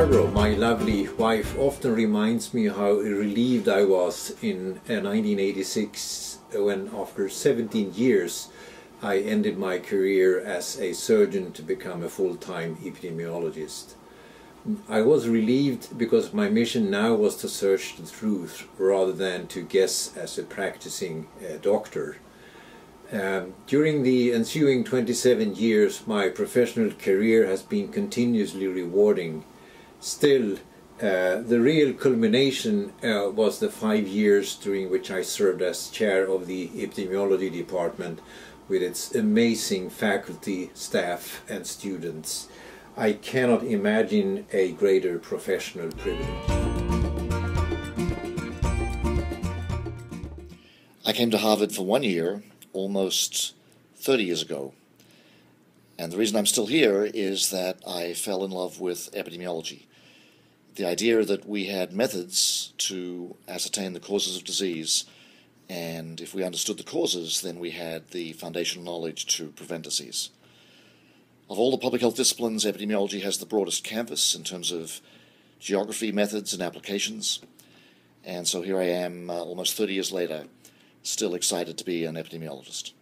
Barbara, my lovely wife, often reminds me how relieved I was in 1986 when, after 17 years, I ended my career as a surgeon to become a full-time epidemiologist. I was relieved because my mission now was to search the truth rather than to guess as a practicing doctor. During the ensuing 27 years, my professional career has been continuously rewarding. Still, the real culmination was the 5 years during which I served as chair of the epidemiology department with its amazing faculty, staff and students. I cannot imagine a greater professional privilege. I came to Harvard for 1 year, almost 30 years ago. And the reason I'm still here is that I fell in love with epidemiology. The idea that we had methods to ascertain the causes of disease, and if we understood the causes, then we had the foundational knowledge to prevent disease. Of all the public health disciplines, epidemiology has the broadest canvas in terms of geography, methods, and applications. And so here I am, almost 30 years later, still excited to be an epidemiologist.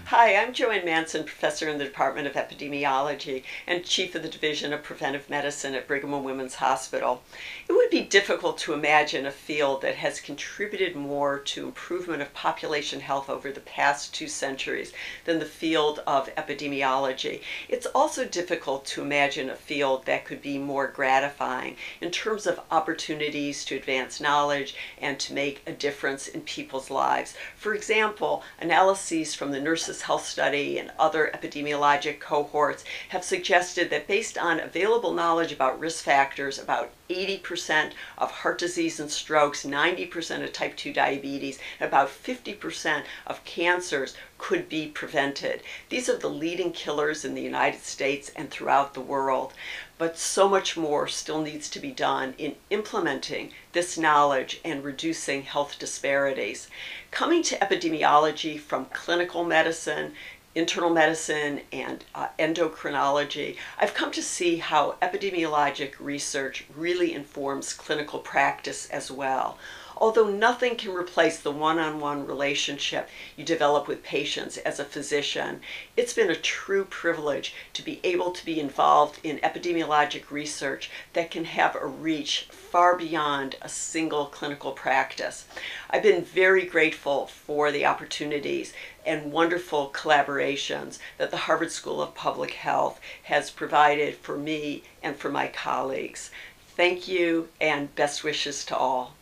Hi, I'm Joanne Manson, professor in the Department of Epidemiology and chief of the Division of Preventive Medicine at Brigham and Women's Hospital. It would be difficult to imagine a field that has contributed more to improvement of population health over the past 2 centuries than the field of epidemiology. It's also difficult to imagine a field that could be more gratifying in terms of opportunities to advance knowledge and to make a difference in people's lives. For example, analyses from the Nurses' Health Study and other epidemiologic cohorts have suggested that based on available knowledge about risk factors, about 80% of heart disease and strokes, 90% of type 2 diabetes, and about 50% of cancers could be prevented. These are the leading killers in the United States and throughout the world. But so much more still needs to be done in implementing this knowledge and reducing health disparities. Coming to epidemiology from clinical medicine, internal medicine, and endocrinology, I've come to see how epidemiologic research really informs clinical practice as well. Although nothing can replace the one-on-one relationship you develop with patients as a physician, it's been a true privilege to be able to be involved in epidemiologic research that can have a reach far beyond a single clinical practice. I've been very grateful for the opportunities and wonderful collaborations that the Harvard School of Public Health has provided for me and for my colleagues. Thank you and best wishes to all.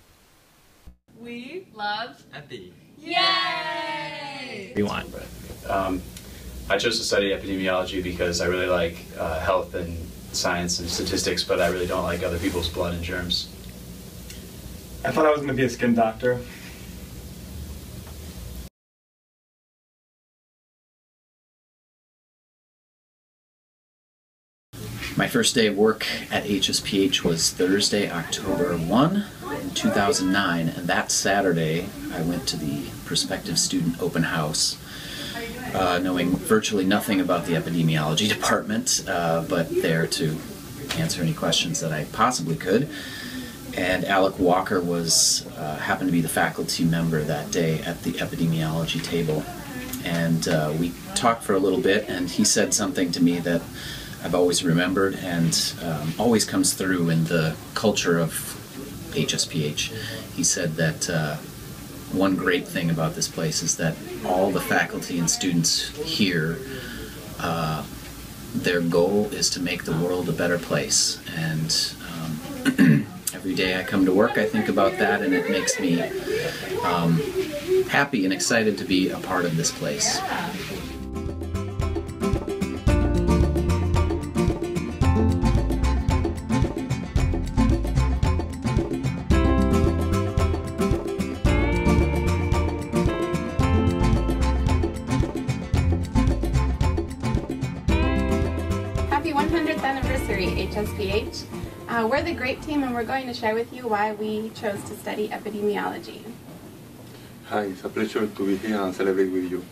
We love Epi. Yay! We want. I chose to study epidemiology because I really like health and science and statistics, but I really don't like other people's blood and germs. I thought I was going to be a skin doctor. My first day of work at HSPH was Thursday, October 1, 2009, and that Saturday I went to the prospective student open house, knowing virtually nothing about the epidemiology department, but there to answer any questions that I possibly could. And Alec Walker was happened to be the faculty member that day at the epidemiology table, and we talked for a little bit, and he said something to me that I've always remembered and always comes through in the culture of HSPH. He said that one great thing about this place is that all the faculty and students here, their goal is to make the world a better place. And every day I come to work I think about that, and it makes me happy and excited to be a part of this place. Happy 100th anniversary, HSPH. We're the GREAT team, and we're going to share with you why we chose to study epidemiology. Hi, it's a pleasure to be here and celebrate with you.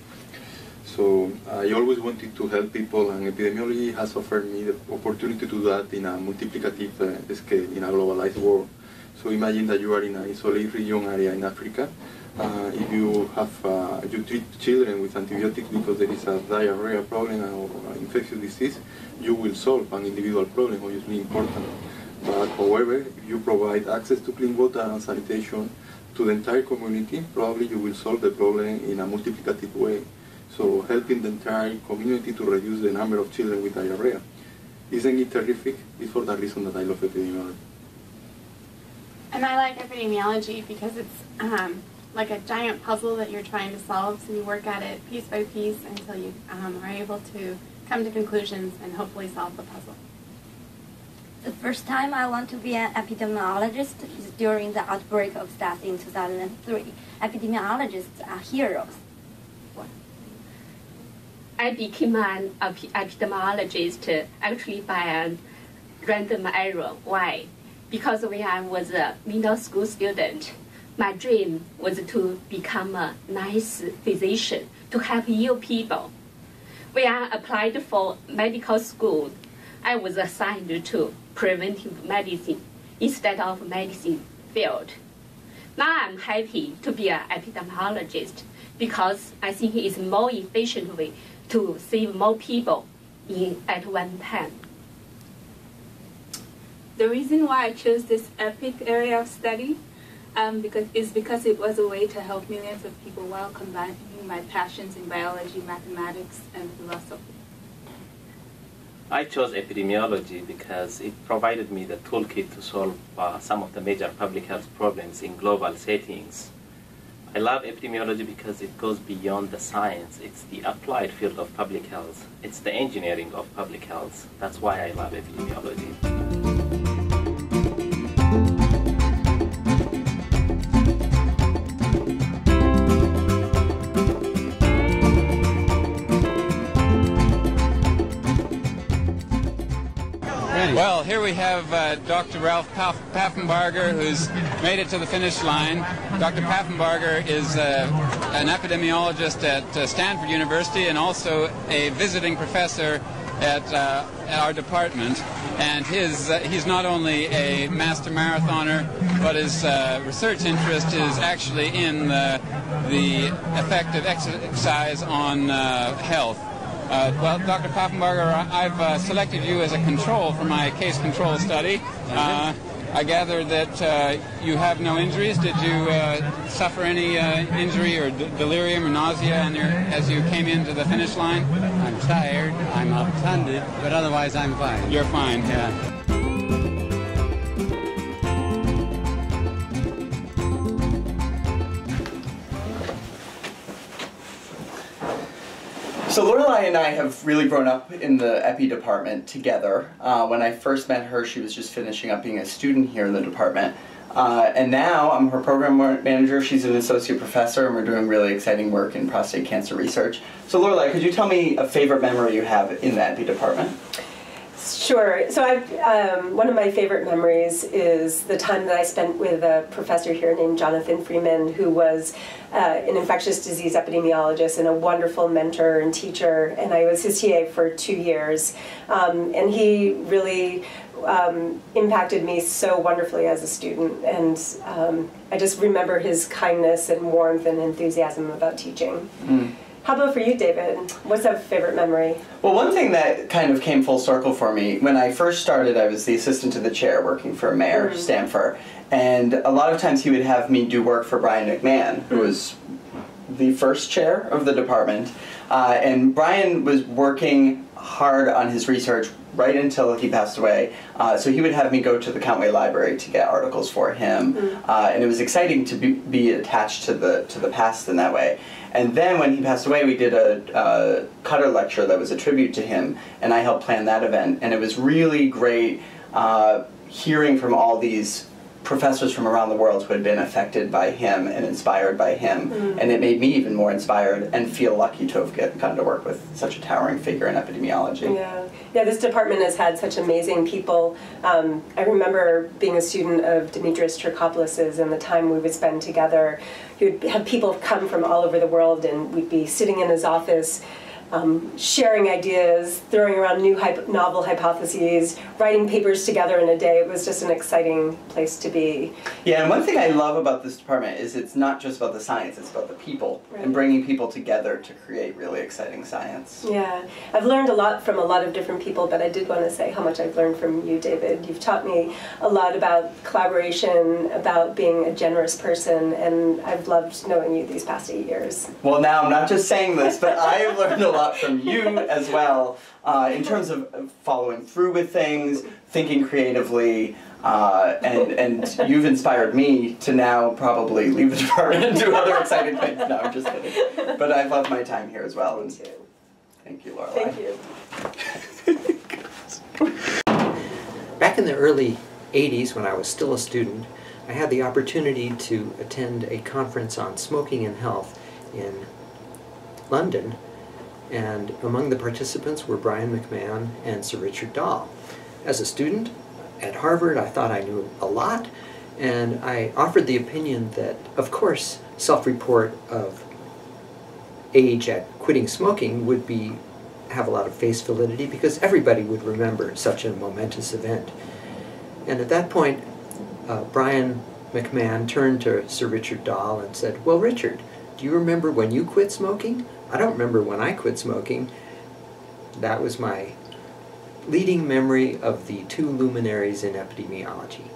So I always wanted to help people, and epidemiology has offered me the opportunity to do that in a multiplicative scale, in a globalized world. So imagine that you are in an isolated region area in Africa. If you treat children with antibiotics because there is a diarrhea problem or infectious disease, you will solve an individual problem, obviously important. But however, if you provide access to clean water and sanitation to the entire community, probably you will solve the problem in a multiplicative way. So helping the entire community to reduce the number of children with diarrhea. Isn't it terrific? It's for that reason that I love epidemiology. And I like epidemiology because it's like a giant puzzle that you're trying to solve, so you work at it piece by piece until you are able to come to conclusions and hopefully solve the puzzle. The first time I want to be an epidemiologist is during the outbreak of SARS in 2003. Epidemiologists are heroes. I became an epidemiologist actually by a random error. Why? Because when I was a middle school student, my dream was to become a nice physician, to help ill people. When I applied for medical school, I was assigned to preventive medicine instead of medicine field. Now I'm happy to be an epidemiologist because I think it's a more efficient way to save more people at one time. The reason why I chose this EPIC area of study because it was a way to help millions of people while combining my passions in biology, mathematics, and philosophy. I chose epidemiology because it provided me the toolkit to solve some of the major public health problems in global settings. I love epidemiology because it goes beyond the science. It's the applied field of public health. It's the engineering of public health. That's why I love epidemiology. Well, here we have Dr. Ralph Paffenbarger, who's made it to the finish line. Dr. Paffenbarger is an epidemiologist at Stanford University and also a visiting professor at our department. And he's not only a master marathoner, but his research interest is actually in the effect of exercise on health. Well, Dr. Paffenbarger, I've selected you as a control for my case control study. I gather that you have no injuries. Did you suffer any injury or delirium or nausea as you came into the finish line? I'm tired, I'm obtunded, but otherwise I'm fine. You're fine. Yeah. So Lorelei and I have really grown up in the Epi department together. When I first met her, she was just finishing up being a student here in the department. And now I'm her program manager. She's an associate professor, and we're doing really exciting work in prostate cancer research. So Lorelei, could you tell me a favorite memory you have in the Epi department? Sure. So one of my favorite memories is the time that I spent with a professor here named Jonathan Freeman, who was an infectious disease epidemiologist and a wonderful mentor and teacher, and I was his TA for 2 years. And he really impacted me so wonderfully as a student, and I just remember his kindness and warmth and enthusiasm about teaching. Mm. How about for you, David? What's a favorite memory? Well, one thing that kind of came full circle for me, when I first started, I was the assistant to the chair working for Mayor Stamfer, and a lot of times he would have me do work for Brian McMahon, who was the first chair of the department, and Brian was working hard on his research right until he passed away, so he would have me go to the Countway Library to get articles for him, and it was exciting to be attached to the past in that way. And then when he passed away, we did a Cutter lecture that was a tribute to him, and I helped plan that event. And it was really great hearing from all these professors from around the world who had been affected by him and inspired by him, and it made me even more inspired and feel lucky to have gotten to work with such a towering figure in epidemiology. Yeah, this department has had such amazing people. I remember being a student of Dimitris Trikopoulos's and the time we would spend together. He would have people come from all over the world, and we'd be sitting in his office sharing ideas, throwing around new novel hypotheses, writing papers together in a day. It was just an exciting place to be. Yeah, and one thing I love about this department is it's not just about the science, it's about the people, and bringing people together to create really exciting science. Yeah, I've learned a lot from a lot of different people, but I did want to say how much I've learned from you, David. You've taught me a lot about collaboration, about being a generous person, and I've loved knowing you these past 8 years. Well, now I'm not just saying this, but I have learned a lot from you as well, in terms of following through with things, thinking creatively, and you've inspired me to now probably leave the department and do other exciting things. No, I'm just kidding. But I've loved my time here as well. Me too. Thank you, Lorelai. Thank you. Back in the early 80s, when I was still a student, I had the opportunity to attend a conference on smoking and health in London, and among the participants were Brian McMahon and Sir Richard Dahl. As a student at Harvard, I thought I knew a lot, and I offered the opinion that, of course, self-report of age at quitting smoking would have a lot of face validity because everybody would remember such a momentous event. And at that point, Brian McMahon turned to Sir Richard Dahl and said, "Well, Richard, do you remember when you quit smoking?" "I don't remember when I quit smoking." That was my leading memory of the two luminaries in epidemiology.